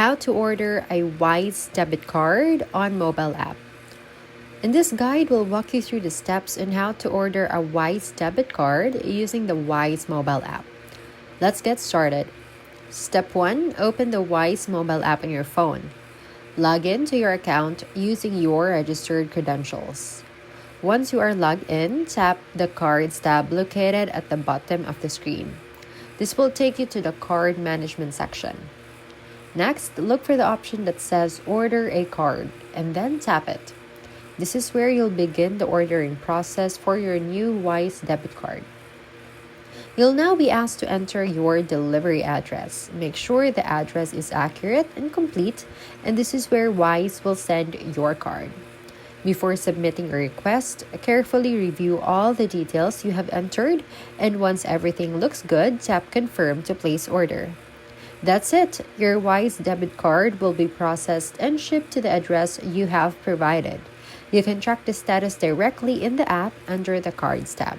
how to order a Wise Debit Card on mobile app. In this guide, we'll walk you through the steps on how to order a Wise Debit Card using the Wise mobile app. Let's get started. Step 1. Open the Wise mobile app on your phone. Log in to your account using your registered credentials. Once you are logged in, tap the Cards tab located at the bottom of the screen. This will take you to the card management section. Next, look for the option that says Order a Card and then tap it. This is where you'll begin the ordering process for your new Wise debit card. You'll now be asked to enter your delivery address. Make sure the address is accurate and complete, and this is where Wise will send your card. Before submitting a request, carefully review all the details you have entered, and once everything looks good, tap Confirm to place order. That's it. Your Wise debit card will be processed and shipped to the address you have provided. You can track the status directly in the app under the Cards tab.